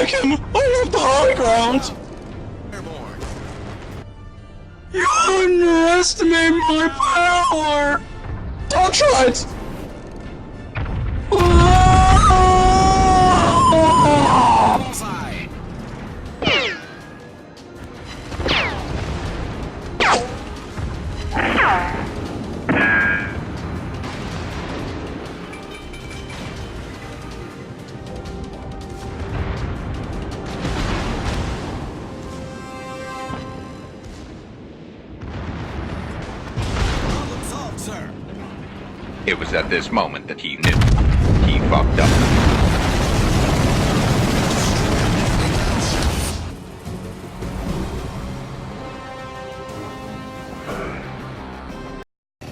like him! I have the high ground! You underestimate my power! Don't try it! It was at this moment that he knew. He fucked up.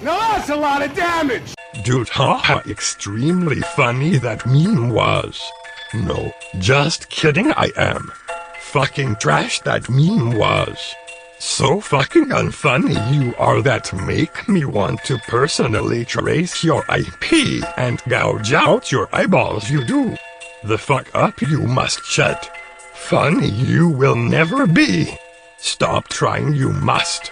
Now that's a lot of damage! Dude, haha, extremely funny that meme was. No, just kidding, I am. Fucking trash that meme was. So fucking unfunny you are that make me want to personally trace your IP and gouge out your eyeballs you do. The fuck up you must shut. Funny you will never be. Stop trying you must.